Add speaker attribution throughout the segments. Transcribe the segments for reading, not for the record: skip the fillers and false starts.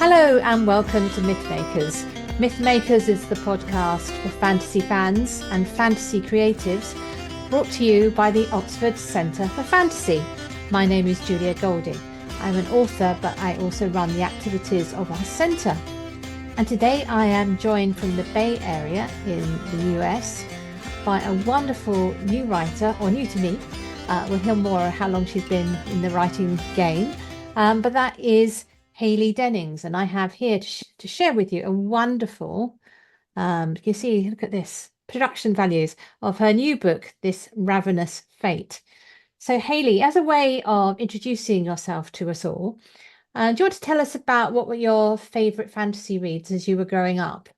Speaker 1: Hello and welcome to Mythmakers. Mythmakers is the podcast for fantasy fans and fantasy creatives, brought to you by the Oxford Centre for Fantasy. My name is Julia Golding. I'm an author, but I also run the activities of our centre. And today I am joined from the Bay Area in the US by a wonderful new writer, or new to me. We'll hear more how long she's been in the writing game. But that is Hayley Dennings, and I have here to share with you a wonderful, you see, look at this, production values of her new book, This Ravenous Fate. So Hayley, as a way of introducing yourself to us all, do you want to tell us about what were your favourite fantasy reads as you were growing up?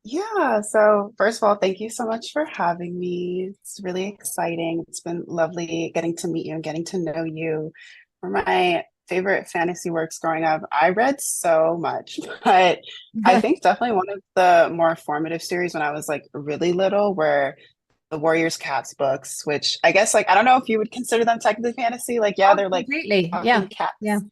Speaker 2: Yeah, so first of all, thank you so much for having me. It's really exciting. It's been lovely getting to meet you and getting to know you. For my favorite fantasy works growing up, I read so much, but I think definitely one of the more formative series when I was like really little were the Warriors Cats books, which I guess like I don't know if you would consider them technically fantasy. Like, yeah,
Speaker 1: Oh,
Speaker 2: they're like
Speaker 1: completely. Yeah.
Speaker 2: talking
Speaker 1: Yeah.
Speaker 2: cats.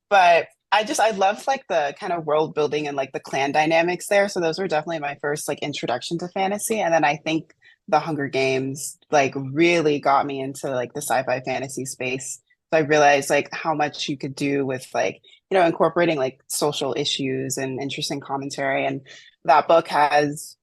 Speaker 2: But I love like the kind of world building and like the clan dynamics there. So those were definitely my first like introduction to fantasy. And then I think the Hunger Games like really got me into like the sci-fi fantasy space. So I realized like how much you could do with like, incorporating like social issues and interesting commentary. And that book has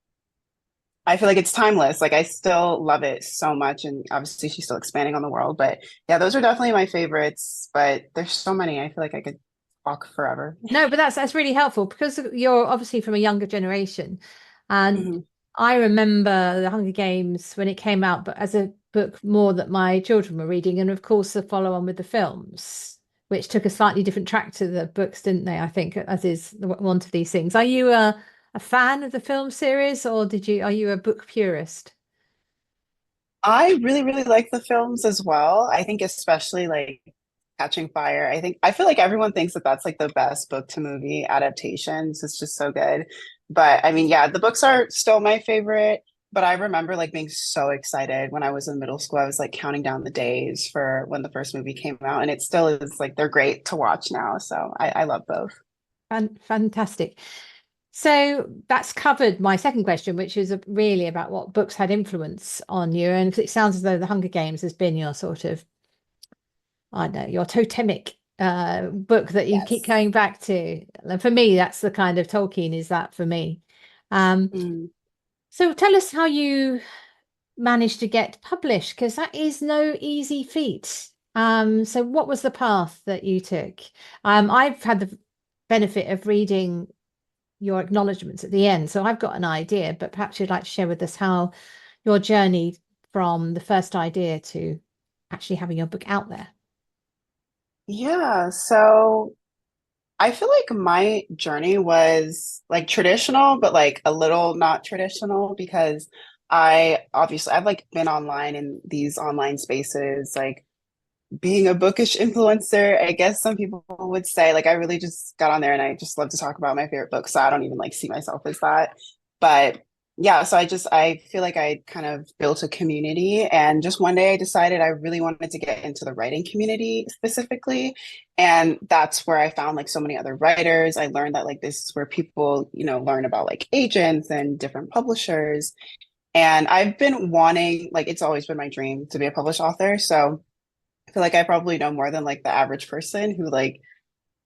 Speaker 2: I feel like it's timeless. Like I still love it so much. And obviously she's still expanding on the world. But yeah, those are definitely my favorites. But there's so many. I feel like I could talk forever.
Speaker 1: No, but that's really helpful because you're obviously from a younger generation. And
Speaker 2: Mhm.
Speaker 1: I remember the Hunger Games when it came out, but as a book more that my children were reading, and of course the follow on with the films, which took a slightly different track to the books, didn't they? I think, as is one of these things. Are you a fan of the film series, or are you a book purist?
Speaker 2: I really, really like the films as well. I think especially like Catching Fire. I feel like everyone thinks that that's like the best book to movie adaptations. It's just so good. But I mean, yeah, the books are still my favorite. But I remember like being so excited when I was in middle school. I was like counting down the days for when the first movie came out, and it still is like they're great to watch now. So I love both.
Speaker 1: Fantastic. So that's covered my second question, which is really about what books had influence on you. And it sounds as though The Hunger Games has been your sort of, I don't know, your totemic book that you keep
Speaker 2: Yes.
Speaker 1: going back to. And for me, that's the kind of Tolkien is that for me. Um,
Speaker 2: Mm.
Speaker 1: so tell us how you managed to get published, because that is no easy feat. So what was the path that you took? I've had the benefit of reading your acknowledgements at the end. So I've got an idea, but perhaps you'd like to share with us how your journey from the first idea to actually having your book out there.
Speaker 2: Yeah, so I feel like my journey was like traditional, but like a little not traditional because I've like been online in these online spaces, like being a bookish influencer, I guess some people would say. Like I really just got on there and I just love to talk about my favorite books. So I don't even like see myself as that. But yeah, so I feel like I kind of built a community, and just one day I decided I really wanted to get into the writing community specifically. And that's where I found like so many other writers. I learned that like this is where people, learn about like agents and different publishers. And I've been wanting, like, it's always been my dream to be a published author. So I feel like I probably know more than like the average person who like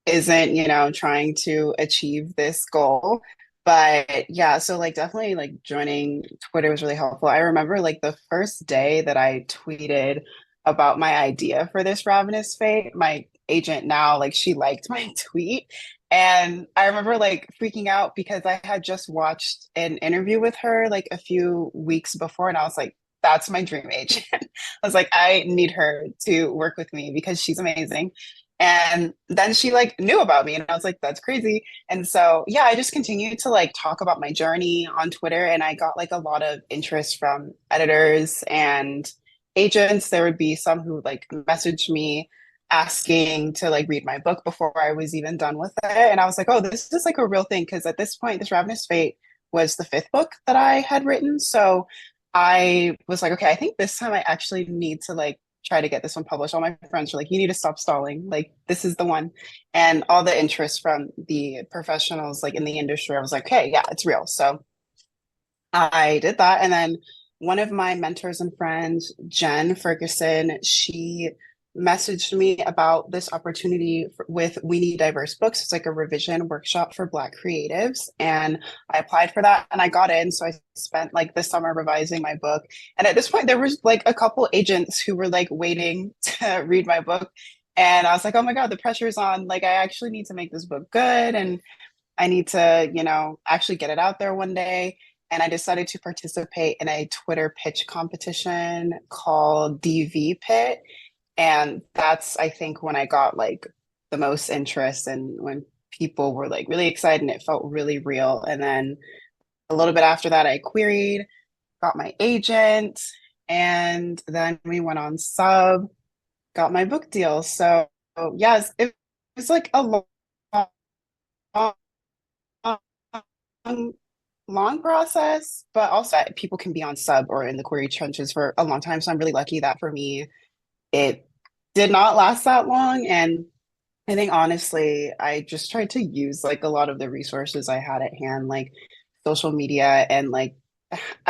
Speaker 2: isn't, trying to achieve this goal. But yeah, so like definitely like joining Twitter was really helpful. I remember like the first day that I tweeted about my idea for This Ravenous Fate, my agent now, like she liked my tweet. And I remember like freaking out because I had just watched an interview with her like a few weeks before, and I was like, that's my dream agent. I was like, I need her to work with me because she's amazing. And then she like knew about me, and I was like, that's crazy. And so, yeah, I just continued to like talk about my journey on Twitter, and I got like a lot of interest from editors and agents. There would be some who like messaged me asking to like read my book before I was even done with it. And I was like, oh, this is like a real thing. Cause at this point, This Ravenous Fate was the fifth book that I had written. So I was like, okay, I think this time I actually need to like try to get this one published. All my friends were like, you need to stop stalling. Like, this is the one. And all the interest from the professionals like in the industry, I was like, hey, yeah, it's real. So I did that. And then one of my mentors and friends, Jen Ferguson, she messaged me about this opportunity with We Need Diverse Books. It's like a revision workshop for Black creatives. And I applied for that and I got in. So I spent like the summer revising my book. And at this point, there was like a couple agents who were like waiting to read my book. And I was like, oh my God, the pressure's on. Like, I actually need to make this book good. And I need to, actually get it out there one day. And I decided to participate in a Twitter pitch competition called DV Pit. And that's, I think, when I got like the most interest and when people were like really excited and it felt really real. And then a little bit after that, I queried, got my agent, and then we went on sub, got my book deal. So, yes, it was like a long, long process, but also people can be on sub or in the query trenches for a long time. So I'm really lucky that for me, it did not last that long. And I think honestly, I just tried to use like a lot of the resources I had at hand, like social media and like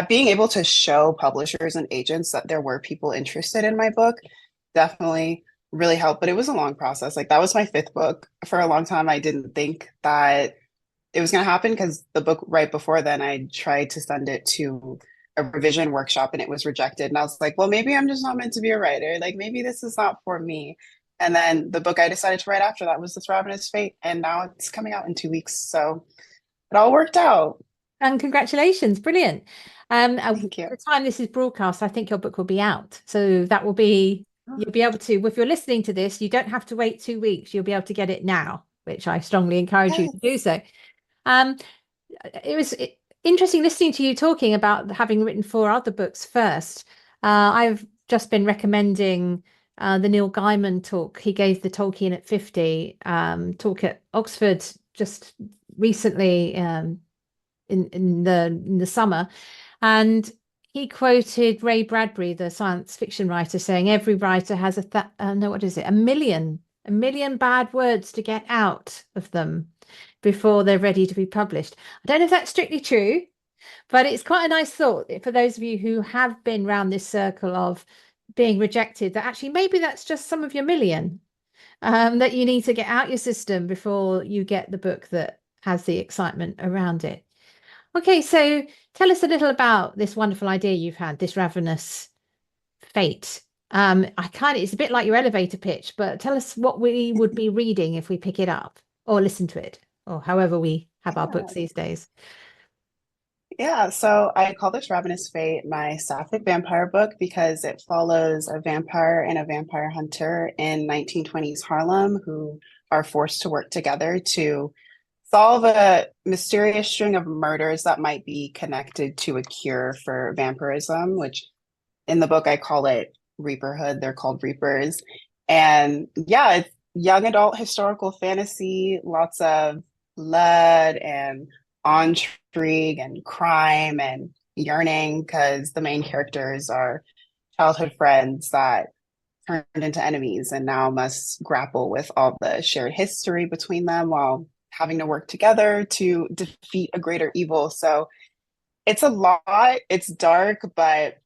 Speaker 2: being able to show publishers and agents that there were people interested in my book definitely really helped. But it was a long process. Like that was my fifth book. For a long time, I didn't think that it was going to happen because the book right before then, I tried to send it to a revision workshop and it was rejected. And I was like, well, maybe I'm just not meant to be a writer. Like maybe this is not for me. And then the book I decided to write after that was This Ravenous Fate. And now it's coming out in 2 weeks. So it all worked out.
Speaker 1: And congratulations, brilliant.
Speaker 2: Thank you.
Speaker 1: By the time this is broadcast, I think your book will be out. So that will be, you'll be able to, if you're listening to this, you don't have to wait 2 weeks. You'll be able to get it now, which I strongly encourage you to do so. Um, it was interesting listening to you talking about having written 4 other books first. I've just been recommending the Neil Gaiman talk. He gave the Tolkien at 50 talk at Oxford just recently in the summer, and he quoted Ray Bradbury, the science fiction writer, saying every writer has a million bad words to get out of them before they're ready to be published. I don't know if that's strictly true, but it's quite a nice thought for those of you who have been around this circle of being rejected, that actually maybe that's just some of your million that you need to get out your system before you get the book that has the excitement around it. Okay, so tell us a little about this wonderful idea you've had, This Ravenous Fate. It's a bit like your elevator pitch, but tell us what we would be reading if we pick it up or listen to it, or however we have our books these days.
Speaker 2: Yeah, so I call This Ravenous Fate my sapphic vampire book because it follows a vampire and a vampire hunter in 1920s Harlem who are forced to work together to solve a mysterious string of murders that might be connected to a cure for vampirism, which in the book I call it Reaperhood. They're called Reapers. And yeah, it's young adult historical fantasy, lots of blood and intrigue and crime and yearning because the main characters are childhood friends that turned into enemies and now must grapple with all the shared history between them while having to work together to defeat a greater evil. So it's a lot, it's dark, but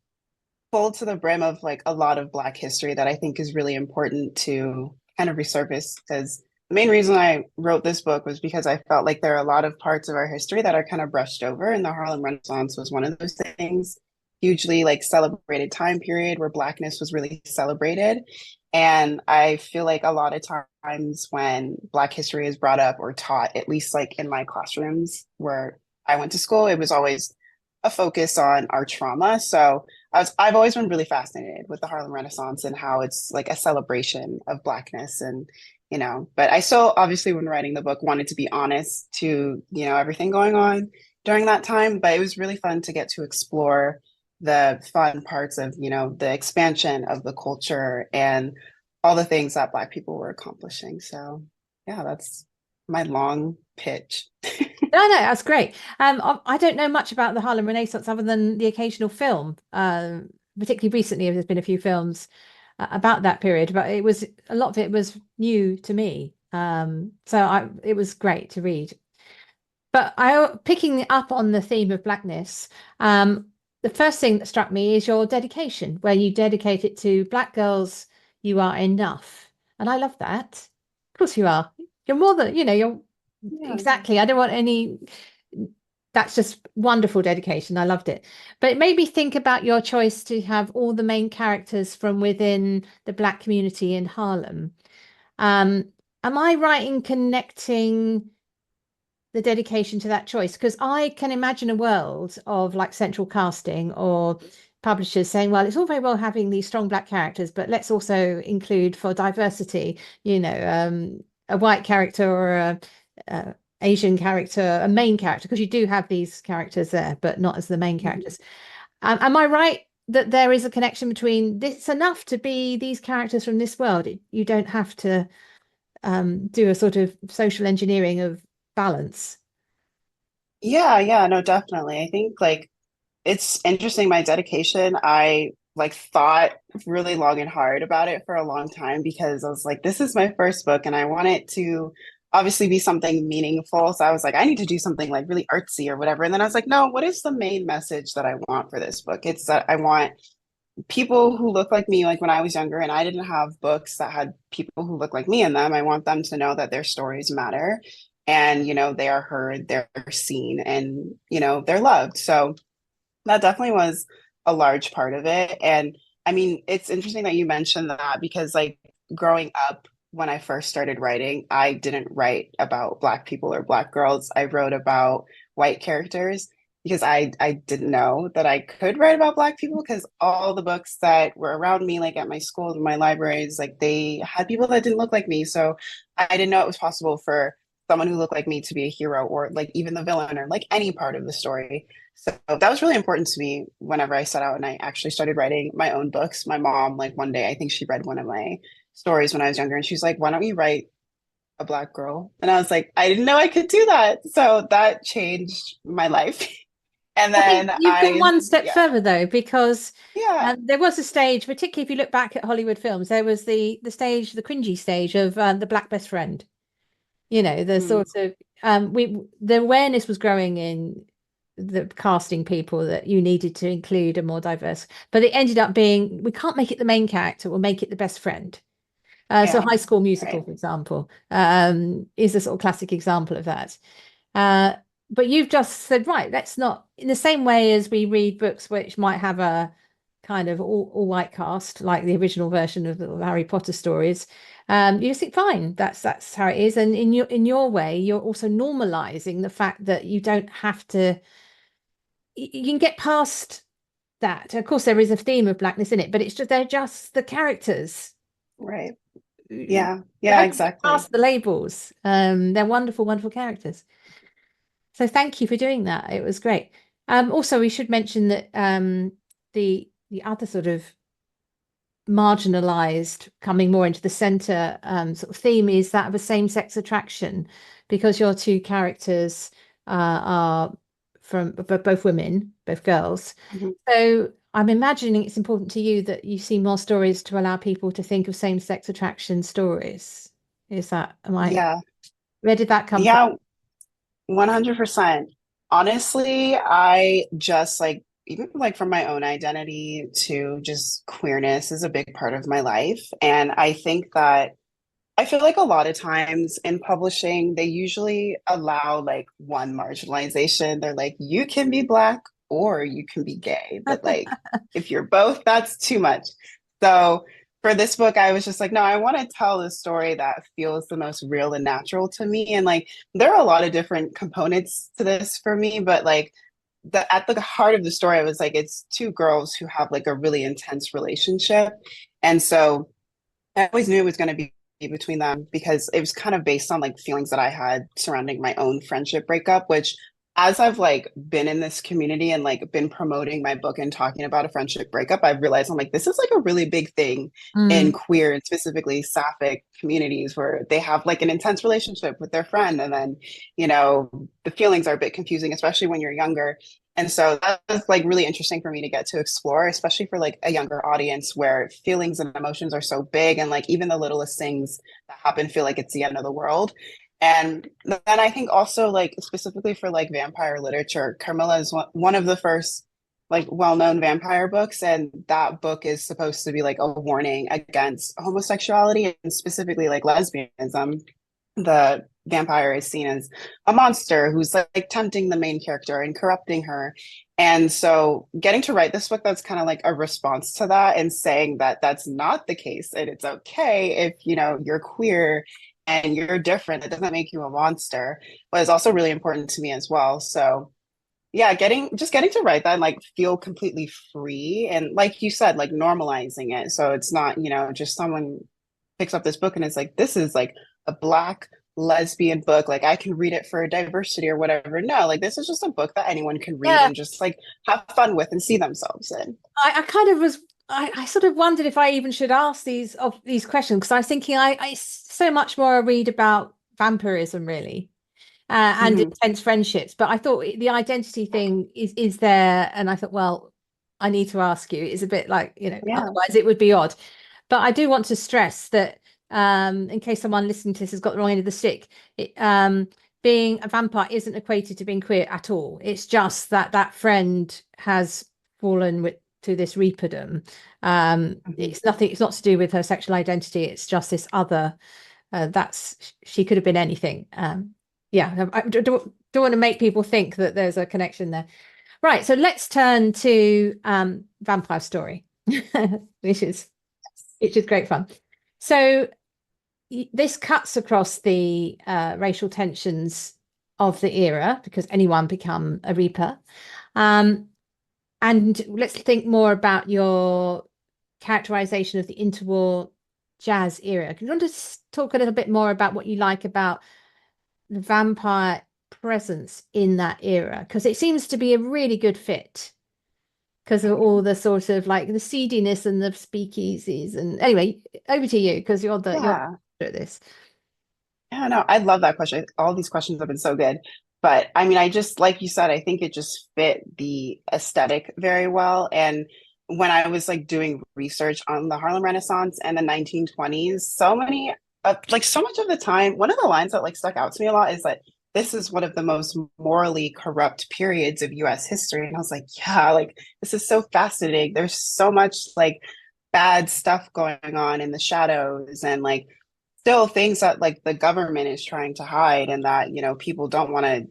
Speaker 2: full to the brim of like a lot of Black history that I think is really important to kind of resurface. Because the main reason I wrote this book was because I felt like there are a lot of parts of our history that are kind of brushed over, and the Harlem Renaissance was one of those things. Hugely like celebrated time period where Blackness was really celebrated. And I feel like a lot of times when Black history is brought up or taught, at least like in my classrooms where I went to school, it was always a focus on our trauma. So I've always been really fascinated with the Harlem Renaissance and how it's like a celebration of Blackness. And but I still obviously when writing the book wanted to be honest to everything going on during that time. But it was really fun to get to explore the fun parts of the expansion of the culture and all the things that Black people were accomplishing. So yeah, that's my long pitch.
Speaker 1: No, that's great. I don't know much about the Harlem Renaissance other than the occasional film. Particularly recently, there's been a few films about that period, but it was a lot of it was new to me. It was great to read. But picking up on the theme of blackness, the first thing that struck me is your dedication, where you dedicate it to Black girls, you are enough. And I love that. Of course you are. You're more than, you're
Speaker 2: Yeah.
Speaker 1: exactly. I don't want any, that's just wonderful dedication. I loved it. But it made me think about your choice to have all the main characters from within the Black community in Harlem. Um, am I right in connecting the dedication to that choice? Because I can imagine a world of like central casting or publishers saying, well, it's all very well having these strong Black characters, but let's also include for diversity, a white character or a Asian character, a main character, because you do have these characters there, but not as the main characters. Am I right that there is a connection between this enough to be these characters from this world? You don't have to do a sort of social engineering of balance.
Speaker 2: Yeah, no, definitely. I think like it's interesting, my dedication. I like thought really long and hard about it for a long time because I was like, this is my first book and I want it to obviously be something meaningful. So I was like, I need to do something like really artsy or whatever. And then I was like, no, what is the main message that I want for this book? It's that I want people who look like me, like when I was younger and I didn't have books that had people who look like me in them. I want them to know that their stories matter and, they are heard, they're seen, and, they're loved. So that definitely was a large part of it. And I mean, it's interesting that you mentioned that because, like, growing up, when I first started writing, I didn't write about Black people or Black girls. I wrote about white characters because I didn't know that I could write about Black people because all the books that were around me, like at my schools and my libraries, like they had people that didn't look like me. So I didn't know it was possible for someone who looked like me to be a hero or like even the villain or like any part of the story. So that was really important to me whenever I set out and I actually started writing my own books. My mom, like one day, I think she read one of my stories when I was younger and she's like, why don't you write a Black girl? And I was like, I didn't know I could do that. So that changed my life. And
Speaker 1: I think
Speaker 2: then
Speaker 1: you've gone one step
Speaker 2: yeah,
Speaker 1: further though, because
Speaker 2: yeah,
Speaker 1: there was a stage, particularly if you look back at Hollywood films, there was the stage, the cringy stage of the Black best friend. The
Speaker 2: mm,
Speaker 1: sort of the awareness was growing in the casting people that you needed to include a more diverse, but it ended up being we can't make it the main character, we'll make it the best friend. So
Speaker 2: yeah,
Speaker 1: High School Musical,
Speaker 2: right,
Speaker 1: for example, is a sort of classic example of that. Uh, but you've just said, right, let's not, in the same way as we read books which might have a kind of all white cast, like the original version of the Harry Potter stories. You just think, fine, that's how it is. And in your way, you're also normalizing the fact that you don't have to, you can get past that. Of course, there is a theme of blackness in it, but it's just they're just the characters.
Speaker 2: right.
Speaker 1: You
Speaker 2: Yeah,
Speaker 1: don't get
Speaker 2: exactly.
Speaker 1: past the labels. They're wonderful, wonderful characters. So thank you for doing that. It was great. Also, we should mention that the other sort of marginalized, coming more into the center sort of theme is that of a same-sex attraction, because your two characters are from both women, both girls.
Speaker 2: Mhm.
Speaker 1: So I'm imagining it's important to you that you see more stories to allow people to think of same-sex attraction stories.
Speaker 2: Yeah,
Speaker 1: Where did that come from?
Speaker 2: yeah, 100%. Honestly, I just like, even like from my own identity to just queerness is a big part of my life. And I think that I feel like a lot of times in publishing, they usually allow like one marginalization. They're like, you can be Black or you can be gay, but like if you're both, that's too much. So for this book, I was just like, no, I want to tell the story that feels the most real and natural to me. And like, there are a lot of different components to this for me, but like, at the heart of the story, I was like, it's two girls who have like a really intense relationship. And so I always knew it was going to be between them because it was kind of based on like feelings that I had surrounding my own friendship breakup, which as I've like been in this community and like been promoting my book and talking about a friendship breakup, I've realized I'm like, this is like a really big thing in
Speaker 1: Mm.
Speaker 2: queer and specifically sapphic communities where they have like an intense relationship with their friend. And then, the feelings are a bit confusing, especially when you're younger. And so that was like really interesting for me to get to explore, especially for like a younger audience where feelings and emotions are so big and like even the littlest things that happen feel like it's the end of the world. And then I think also like specifically for like vampire literature, Carmilla is one of the first like well-known vampire books, and that book is supposed to be like a warning against homosexuality and specifically like lesbianism. The vampire is seen as a monster who's like tempting the main character and corrupting her. And so getting to write this book that's kind of like a response to that and saying that that's not the case and it's okay if, you're queer and you're different, it doesn't make you a monster, was also really important to me as well. So yeah, getting to write that and like feel completely free and like you said, like normalizing it. So it's not, just someone picks up this book and it's like, this is like a Black lesbian book. Like I can read it for diversity or whatever. No, like this is just a book that anyone can read
Speaker 1: Yeah,
Speaker 2: and just like have fun with and see themselves in.
Speaker 1: I kind of was. I sort of wondered if I even should ask these questions because I was thinking I so much more I read about vampirism really and
Speaker 2: Mhm.
Speaker 1: intense friendships, but I thought the identity thing is there, and I thought, well, I need to ask you. It's a bit like
Speaker 2: Yeah.
Speaker 1: otherwise it would be odd. But I do want to stress that in case someone listening to this has got the wrong end of the stick, being a vampire isn't equated to being queer at all. It's just that that friend has fallen to this reaperdom.
Speaker 2: Mhm.
Speaker 1: It's nothing. It's not to do with her sexual identity. It's just this other. That's she could have been anything. Yeah, I don't want to make people think that there's a connection there. Right. So let's turn to Vampire Story, which is great fun. So this cuts across the racial tensions of the era because anyone become a Reaper. Um, and let's think more about your characterization of the interwar jazz era. Can you want to talk a little bit more about what you like about the vampire presence in that era? Because it seems to be a really good fit because of all the sort of like the seediness and the speakeasies. And anyway, over to you because you're
Speaker 2: Yeah.
Speaker 1: at this.
Speaker 2: Yeah, no, I love that question. All these questions have been so good. But I mean, I just, like you said, I think it just fit the aesthetic very well. And when I was like doing research on the Harlem Renaissance and the 1920s, so much of the time, one of the lines that like stuck out to me a lot is that this is one of the most morally corrupt periods of US history. And I was like, yeah, like this is so fascinating. There's so much like bad stuff going on in the shadows and like still things that like the government is trying to hide and that people don't want to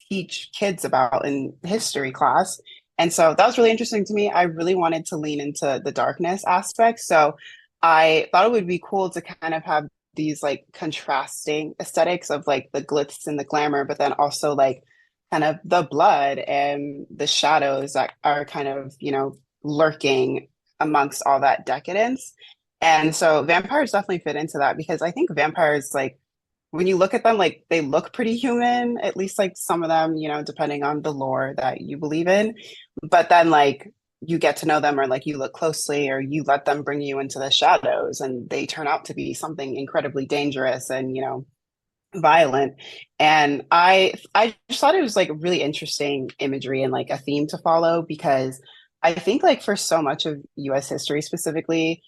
Speaker 2: teach kids about in history class. And so that was really interesting to me. I really wanted to lean into the darkness aspect, so I thought it would be cool to kind of have these like contrasting aesthetics of like the glitz and the glamour, but then also like kind of the blood and the shadows that are kind of lurking amongst all that decadence. And so vampires definitely fit into that because I think vampires, like, when you look at them, like, they look pretty human, at least like some of them, depending on the lore that you believe in. But then, like, you get to know them or like you look closely or you let them bring you into the shadows and they turn out to be something incredibly dangerous and, violent. And I just thought it was like really interesting imagery and like a theme to follow because I think like for so much of US history specifically,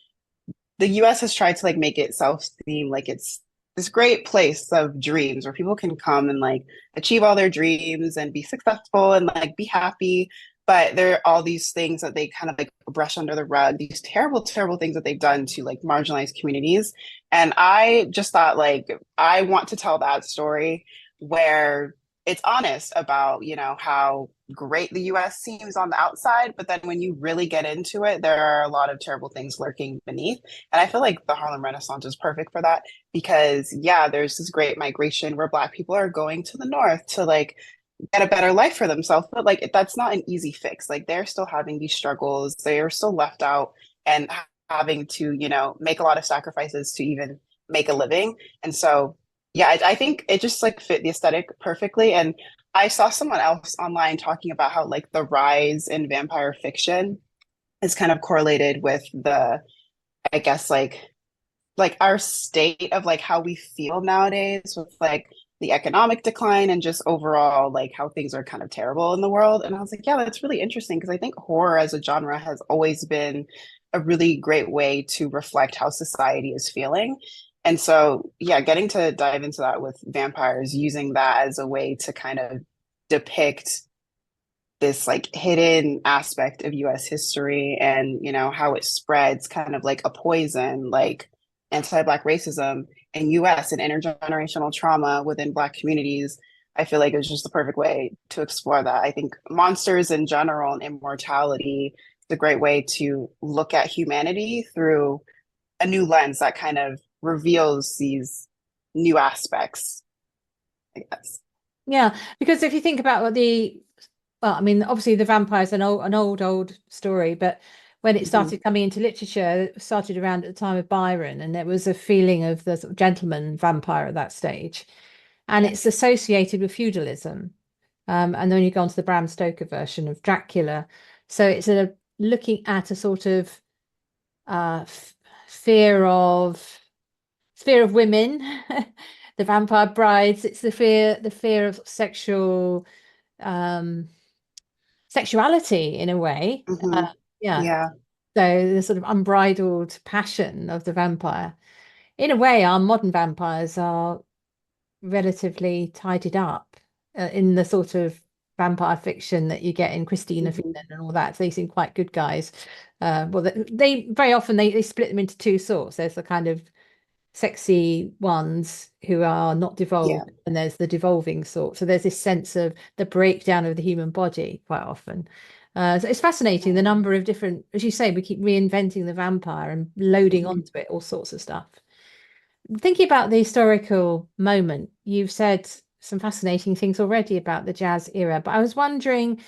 Speaker 2: the US has tried to like make itself seem like it's this great place of dreams where people can come and like achieve all their dreams and be successful and like be happy. But there are all these things that they kind of like brush under the rug, these terrible, terrible things that they've done to like marginalized communities. And I just thought like I want to tell that story where it's honest about, how great the US seems on the outside, but then when you really get into it, there are a lot of terrible things lurking beneath. And I feel like the Harlem Renaissance is perfect for that because, yeah, there's this great migration where Black people are going to the North to like get a better life for themselves. But like, that's not an easy fix. Like, they're still having these struggles, they are still left out and having to, make a lot of sacrifices to even make a living. And so, yeah, I think it just like fit the aesthetic perfectly. And I saw someone else online talking about how like the rise in vampire fiction is kind of correlated with the, I guess like our state of like how we feel nowadays with like the economic decline and just overall like how things are kind of terrible in the world. And I was like, yeah, that's really interesting because I think horror as a genre has always been a really great way to reflect how society is feeling. And so, yeah, getting to dive into that with vampires, using that as a way to kind of depict this like hidden aspect of US history and how it spreads kind of like a poison like anti-black racism in US and intergenerational trauma within black communities. I feel like it was just the perfect way to explore that. I think monsters in general and immortality is a great way to look at humanity through a new lens that kind of reveals these new aspects, I guess.
Speaker 1: Yeah, because if you think about what well, I mean, obviously the vampire's old story, but when it
Speaker 2: Mhm.
Speaker 1: started coming into literature, it started around at the time of Byron, and there was a feeling of the sort of gentleman vampire at that stage, and
Speaker 2: Yeah.
Speaker 1: it's associated with feudalism. And then you go on to the Bram Stoker version of Dracula, so it's looking at a sort of uh, fear of fear of women, the vampire brides. It's the fear of sexual um, sexuality in a way.
Speaker 2: Hmm.
Speaker 1: Yeah.
Speaker 2: Yeah.
Speaker 1: So the sort of unbridled passion of the vampire. In a way, our modern vampires are relatively tidied up in the sort of vampire fiction that you get in Christina
Speaker 2: Hmm.
Speaker 1: Freeland and all that. They seem quite good guys. Well, they very often they split them into two sorts. There's the kind of sexy ones who are not
Speaker 2: Yeah.
Speaker 1: devolved, and there's the devolving sort. So there's this sense of the breakdown of the human body quite often. So it's fascinating the number of different, as you say, we keep reinventing the vampire and loading
Speaker 2: Mhm.
Speaker 1: onto it all sorts of stuff. Thinking about the historical moment, you've said some fascinating things already about the jazz era, but I was wondering,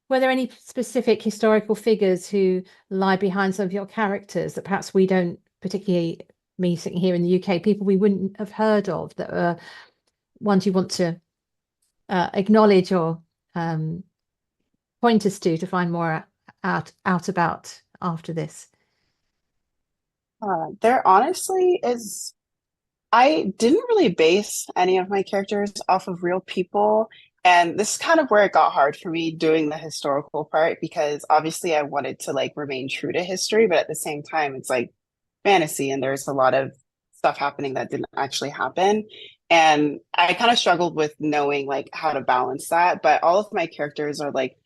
Speaker 1: were there any specific historical figures who lie behind some of your characters that perhaps we don't, particularly me sitting here in the UK, people we wouldn't have heard of, that are ones you want to acknowledge or um, point us to find more out about after this?
Speaker 2: There honestly is, I didn't really base any of my characters off of real people. And this is kind of where it got hard for me doing the historical part because obviously I wanted to like remain true to history, but at the same time, it's like fantasy and there's a lot of stuff happening that didn't actually happen. And I kind of struggled with knowing like how to balance that. But all of my characters are like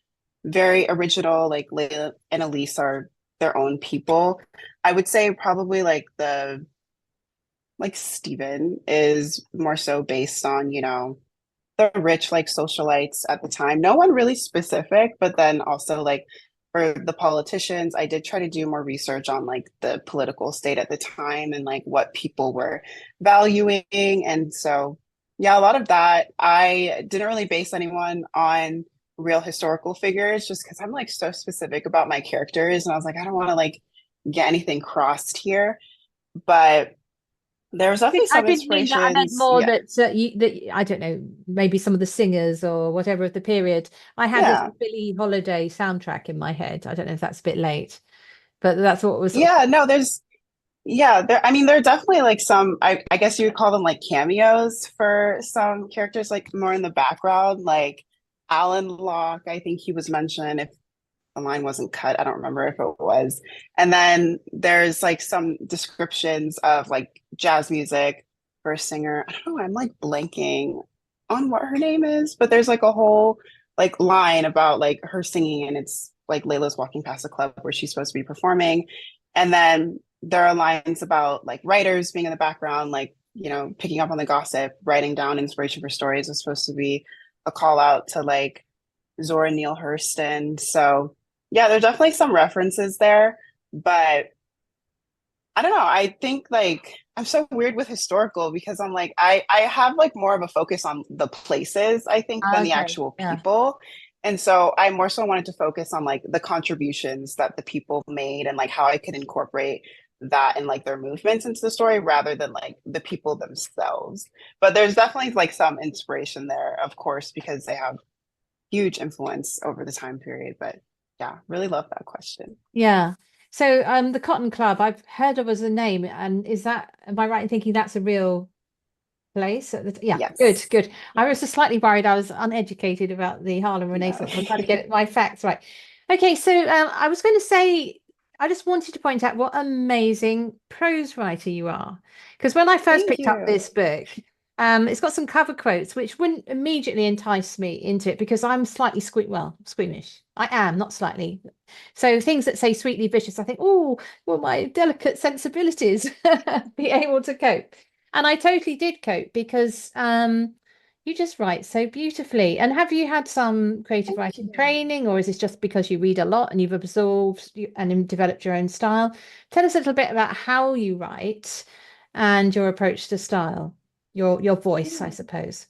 Speaker 2: very original, like Layla and Elise are their own people. I would say probably like Stephen is more so based on, the rich like socialites at the time. No one really specific, but then also like for the politicians, I did try to do more research on like the political state at the time and like what people were valuing. And so, yeah, a lot of that. I didn't really base anyone on real historical figures just because I'm like so specific about my characters. And I was like, I don't want to like get anything crossed here. But there was definitely
Speaker 1: I
Speaker 2: some
Speaker 1: didn't mean that. I meant
Speaker 2: inspirations.
Speaker 1: more
Speaker 2: Yeah.
Speaker 1: that I don't know, maybe some of the singers or whatever of the period. I had a
Speaker 2: Yeah.
Speaker 1: Billie Holiday soundtrack in my head. I don't know if that's a bit late, but that's what was sort of.
Speaker 2: Yeah, no, there, I mean, there are definitely like some, I guess you would call them like cameos for some characters, like more in the background, like Alan Locke, I think he was mentioned if the line wasn't cut. I don't remember if it was. And then there's like some descriptions of like jazz music for a singer. I don't know, I'm like blanking on what her name is, but there's like a whole like line about like her singing and it's like Layla's walking past a club where she's supposed to be performing. And then there are lines about like writers being in the background, like, picking up on the gossip, writing down inspiration for stories is supposed to be a call out to like Zora Neale Hurston. So yeah, there are definitely some references there, but I don't know. I think like I'm so weird with historical because I'm like I have like more of a focus on the places, I think, than the
Speaker 1: Okay,
Speaker 2: actual
Speaker 1: yeah.
Speaker 2: people. And so I more so wanted to focus on like the contributions that the people made and like how I could incorporate that and like their movements into the story rather than like the people themselves. But there's definitely like some inspiration there, of course, because they have huge influence over the time period. But yeah, really love that question.
Speaker 1: Yeah. So the Cotton Club, I've heard of as a name, and is that, am I right in thinking that's a real place? Yeah, good,
Speaker 2: Yes.
Speaker 1: good. I was just slightly worried I was uneducated about the Harlem
Speaker 2: No.
Speaker 1: Renaissance. I'm trying to get my facts right. Okay, so I was going to say, I just wanted to point out what amazing prose writer you are. Because when I first
Speaker 2: Thank
Speaker 1: picked up
Speaker 2: you.
Speaker 1: this book, it's got some cover quotes which wouldn't immediately entice me into it because I'm slightly squeamish. I am, not slightly. So things that say sweetly vicious, I think, oh, will my delicate sensibilities be able to cope? And I totally did cope because you just write so beautifully. And have you had some creative
Speaker 2: Thank
Speaker 1: writing
Speaker 2: you.
Speaker 1: training, or is this just because you read a lot and you've absorbed and developed your own style? Tell us a little bit about how you write and your approach to style, your voice, I suppose.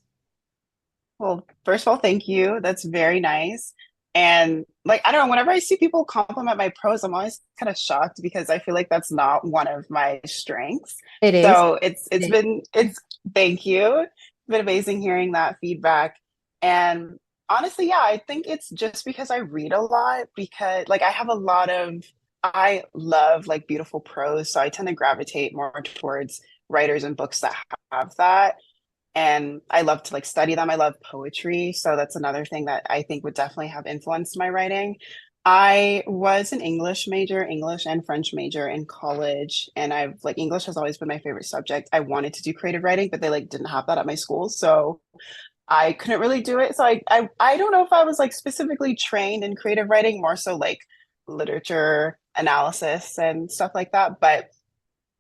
Speaker 2: Well, first of all, thank you. That's very nice. And like, I don't know, whenever I see people compliment my prose, I'm always kind of shocked because I feel like that's not one of my strengths.
Speaker 1: It is.
Speaker 2: So it's thank you. It's been amazing hearing that feedback. And honestly, yeah, I think it's just because I read a lot because like I love like beautiful prose. So I tend to gravitate more towards writers and books that have that, and I love to like study them. I love poetry, so that's another thing that I think would definitely have influenced my writing. I was an English major, English and French major in college, and I've like English has always been my favorite subject. I wanted to do creative writing, but they like didn't have that at my school, so I couldn't really do it. So I don't know if I was like specifically trained in creative writing, more so like literature analysis and stuff like that, but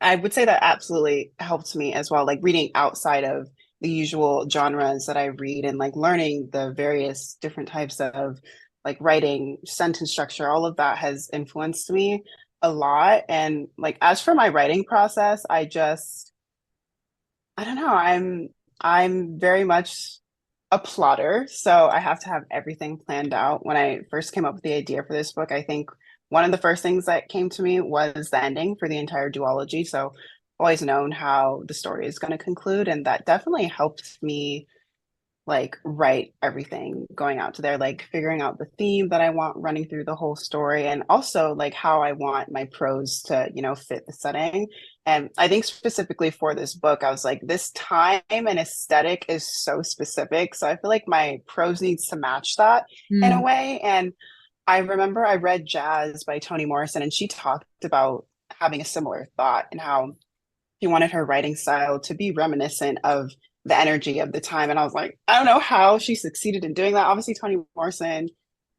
Speaker 2: I would say that absolutely helped me as well, like reading outside of the usual genres that I read and like learning the various different types of like writing, sentence structure, all of that has influenced me a lot. And like as for my writing process, I don't know, I'm very much a plotter, so I have to have everything planned out. When I first came up with the idea for this book, I think one of the first things that came to me was the ending for the entire duology. So I've always known how the story is going to conclude, and that definitely helped me like write everything going out to there, like figuring out the theme that I want running through the whole story, and also like how I want my prose to, fit the setting. And I think specifically for this book, I was like, this time and aesthetic is so specific. So I feel like my prose needs to match that in a
Speaker 1: Mm.
Speaker 2: way. And I remember I read Jazz by Toni Morrison, and she talked about having a similar thought and how she wanted her writing style to be reminiscent of the energy of the time. And I was like, I don't know how she succeeded in doing that. Obviously, Toni Morrison,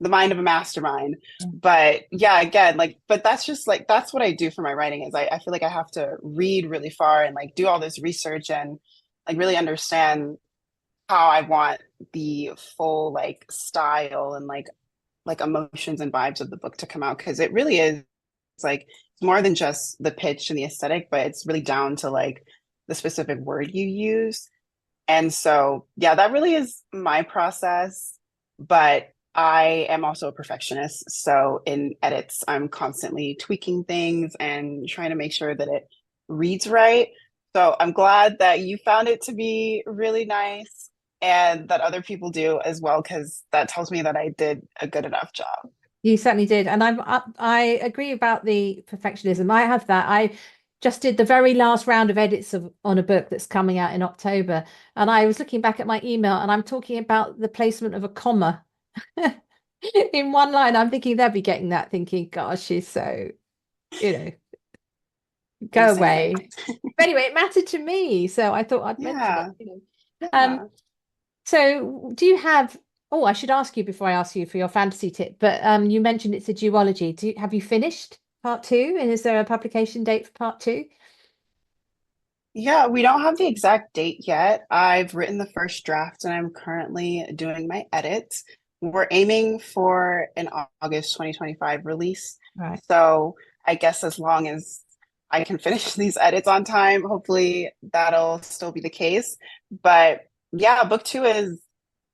Speaker 2: the mind of a mastermind. But yeah, again, like, but that's just like, that's what I do for my writing is I feel like I have to read really far and like do all this research and like really understand how I want the full like style and like emotions and vibes of the book to come out. Cause it really is like it's more than just the pitch and the aesthetic, but it's really down to like the specific word you use. And so, yeah, that really is my process. But I am also a perfectionist. So in edits, I'm constantly tweaking things and trying to make sure that it reads right. So I'm glad that you found it to be really nice and that other people do as well, because that tells me that I did a good enough job.
Speaker 1: You certainly did. And I agree about the perfectionism. I have that. I just did the very last round of edits on a book that's coming out in October. And I was looking back at my email and I'm talking about the placement of a comma in one line. I'm thinking they'll be getting that, thinking, gosh, she's so, you know, go
Speaker 2: Insane.
Speaker 1: away. But anyway, it mattered to me. So I thought I'd mention it,
Speaker 2: Yeah.
Speaker 1: you know.
Speaker 2: Yeah.
Speaker 1: So do you have, oh, I should ask you before I ask you for your fantasy tip, but you mentioned it's a duology. Have you finished part two? And is there a publication date for part two?
Speaker 2: Yeah, we don't have the exact date yet. I've written the first draft and I'm currently doing my edits. We're aiming for an August 2025 release.
Speaker 1: Right.
Speaker 2: So I guess as long as I can finish these edits on time, hopefully that'll still be the case. But yeah, book two is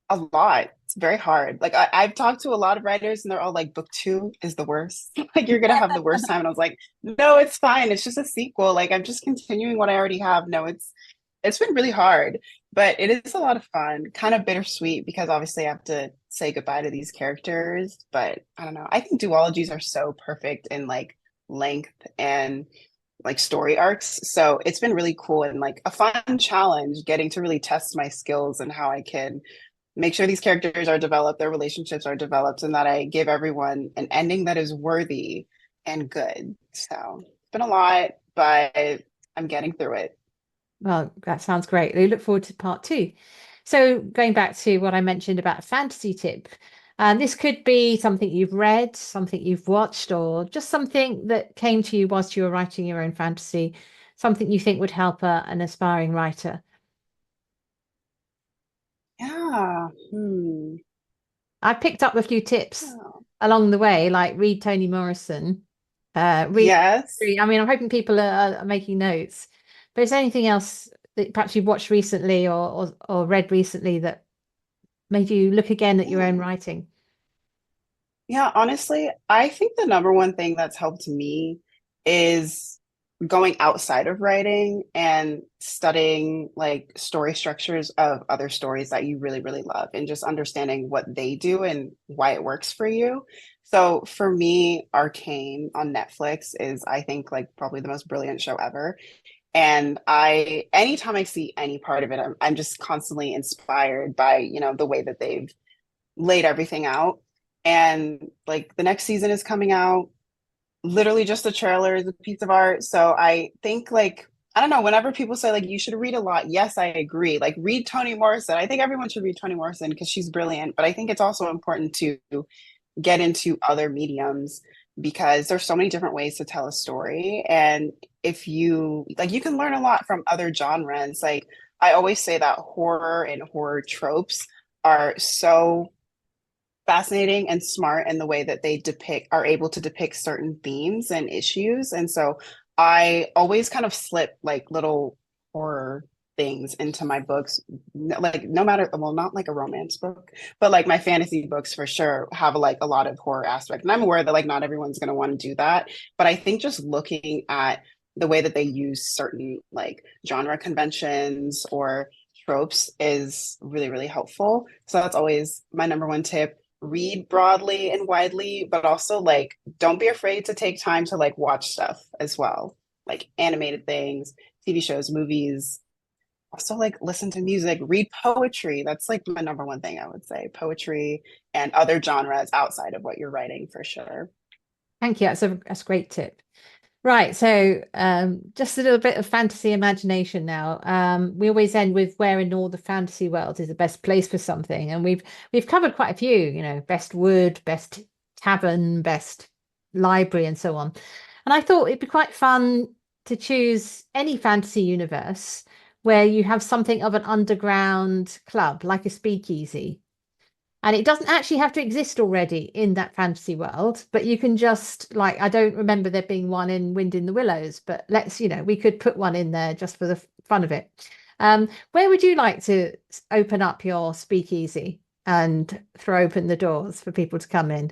Speaker 2: A lot. It's very hard. Like I've talked to a lot of writers and they're all like, book two is the worst. Like you're gonna have the worst time. And I was like, no, it's fine. It's just a sequel. Like I'm just continuing what I already have. No, it's been really hard, but it is a lot of fun. Kind of bittersweet because obviously I have to say goodbye to these characters. But I don't know. I think duologies are so perfect in like length and like story arcs. So it's been really cool and like a fun challenge getting to really test my skills and how I can make sure these characters are developed, their relationships are developed, and that I give everyone an ending that is worthy and good. So it's been a lot, but I'm getting through it.
Speaker 1: Well, that sounds great. We look forward to part two. So, going back to what I mentioned about a fantasy tip, this could be something you've read, something you've watched, or just something that came to you whilst you were writing your own fantasy, something you think would help an aspiring writer.
Speaker 2: Yeah. Hmm.
Speaker 1: I picked up a few tips
Speaker 2: Oh.
Speaker 1: along the way, like read Toni Morrison. Read,
Speaker 2: Yes.
Speaker 1: I mean, I'm hoping people are making notes. But is there anything else that perhaps you've watched recently or read recently that made you look again at your own
Speaker 2: Yeah.
Speaker 1: writing?
Speaker 2: Yeah, honestly, I think the number one thing that's helped me is going outside of writing and studying like story structures of other stories that you really, really love and just understanding what they do and why it works for you. So for me, Arcane on Netflix is, I think, like probably the most brilliant show ever. And anytime I see any part of it, I'm just constantly inspired by, the way that they've laid everything out. And like the next season is coming out, literally just the trailer is a piece of art. So I think like I don't know, whenever people say like you should read a lot, yes, I agree. Like read Toni Morrison. I think everyone should read Toni Morrison because she's brilliant. But I think it's also important to get into other mediums because there's so many different ways to tell a story. And if you like you can learn a lot from other genres. Like I always say that horror and horror tropes are so fascinating and smart in the way that they are able to depict certain themes and issues. And so I always kind of slip like little horror things into my books, like no matter, well, not like a romance book, but like my fantasy books for sure have like a lot of horror aspect. And I'm aware that like not everyone's going to want to do that, but I think just looking at the way that they use certain like genre conventions or tropes is really, really helpful. So that's always my number one tip. Read broadly and widely, but also like don't be afraid to take time to like watch stuff as well, like animated things, TV shows, movies. Also, like listen to music, read poetry. That's like my number one thing I would say. Poetry and other genres outside of what you're writing for sure.
Speaker 1: Thank you. That's a great tip. Right, so just a little bit of fantasy imagination now. We always end with where in all the fantasy world is the best place for something, and we've covered quite a few, best wood, best tavern, best library, and so on. And I thought it'd be quite fun to choose any fantasy universe where you have something of an underground club, like a speakeasy. And it doesn't actually have to exist already in that fantasy world, but you can just like, I don't remember there being one in Wind in the Willows, but we could put one in there just for the fun of it. Where would you like to open up your speakeasy and throw open the doors for people to come in?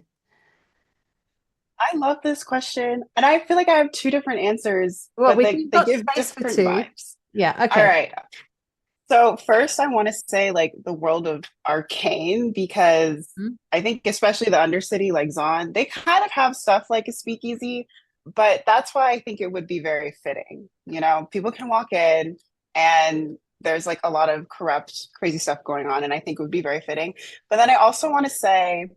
Speaker 2: I love this question, and I feel like I have two different answers,
Speaker 1: Well,
Speaker 2: but
Speaker 1: we've
Speaker 2: they
Speaker 1: got
Speaker 2: give
Speaker 1: space for
Speaker 2: different
Speaker 1: two.
Speaker 2: vibes.
Speaker 1: Yeah,
Speaker 2: All
Speaker 1: okay.
Speaker 2: right. So first, I want to say like the world of Arcane because
Speaker 1: Hmm?
Speaker 2: I think especially the Undercity, like Zon, they kind of have stuff like a speakeasy, but that's why I think it would be very fitting. People can walk in and there's like a lot of corrupt, crazy stuff going on, and I think it would be very fitting. But then I also want to say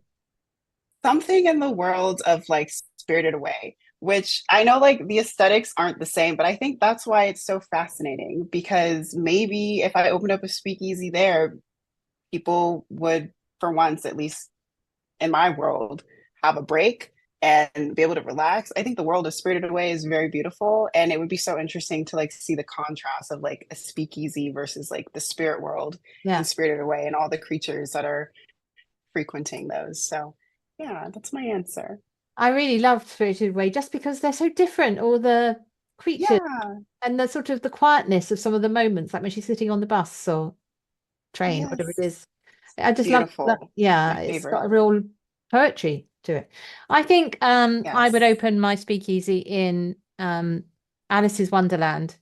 Speaker 2: something in the world of like Spirited Away, which I know like the aesthetics aren't the same, but I think that's why it's so fascinating because maybe if I opened up a speakeasy there, people would, for once, at least in my world, have a break and be able to relax. I think the world of Spirited Away is very beautiful, and it would be so interesting to like see the contrast of like a speakeasy versus like the spirit world in
Speaker 1: Yeah.
Speaker 2: Spirited Away and all the creatures that are frequenting those. So, yeah, that's my answer.
Speaker 1: I really loved Spirited Away just because they're so different, all the creatures
Speaker 2: Yeah,
Speaker 1: and the sort of the quietness of some of the moments, like when she's sitting on the bus or train, whatever it
Speaker 2: yes.
Speaker 1: is. I just love that.
Speaker 2: Beautiful.
Speaker 1: Yeah,
Speaker 2: My
Speaker 1: it's got
Speaker 2: favorite.
Speaker 1: a real poetry to it. I think I would
Speaker 2: Yes.
Speaker 1: open my speakeasy in Alice's Wonderland.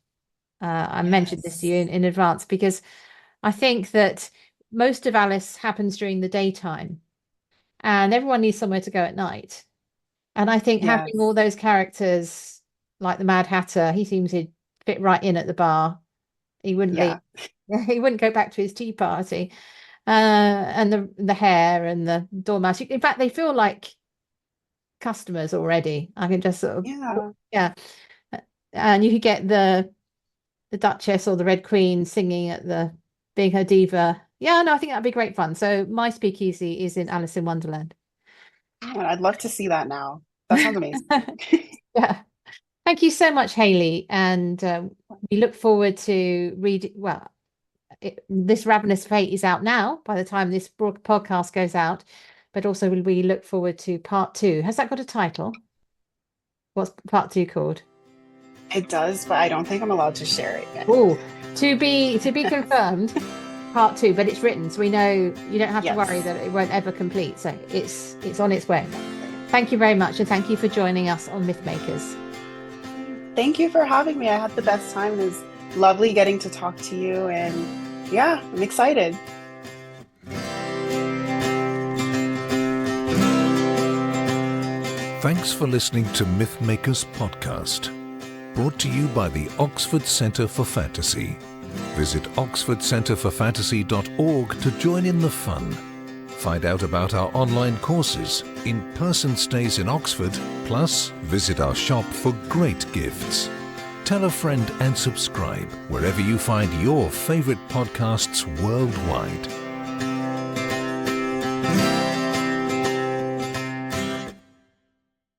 Speaker 1: I mentioned this to you
Speaker 2: Yes.
Speaker 1: in advance because I think that most of Alice happens during the daytime and everyone needs somewhere to go at night. And I think having all
Speaker 2: Yes.
Speaker 1: those characters like the Mad Hatter, he seems to fit right in at the bar. He wouldn't leave.
Speaker 2: Yeah.
Speaker 1: He wouldn't go back to his tea party. And the hair and the dormouse. In fact, they feel like customers already. I can just sort of,
Speaker 2: Yeah.
Speaker 1: yeah. And you could get the Duchess or the Red Queen singing at the being her diva. Yeah, no, I think that'd be great fun. So my speakeasy is in Alice in Wonderland.
Speaker 2: Oh, and I'd love to see that now. That sounds amazing.
Speaker 1: Yeah. Thank you so much, Hayley. And we look forward to reading. Well, This Ravenous Fate is out now by the time this podcast goes out. But also, we look forward to part two. Has that got a title? What's part two called?
Speaker 2: It does, but I don't think I'm allowed to share it yet.
Speaker 1: Oh, to be confirmed. Part two, but it's written, so we know you don't have to worry
Speaker 2: Yes.
Speaker 1: that it won't ever complete. So it's on its way. Thank you very much, and thank you for joining us on Mythmakers.
Speaker 2: Thank you for having me. I had the best time. It was lovely getting to talk to you, and yeah, I'm excited.
Speaker 3: Thanks for listening to Mythmakers Podcast, brought to you by the Oxford Centre for Fantasy. Visit oxfordcenterforfantasy.org to join in the fun. Find out about our online courses, in-person stays in Oxford, plus visit our shop for great gifts. Tell a friend and subscribe wherever you find your favourite podcasts worldwide.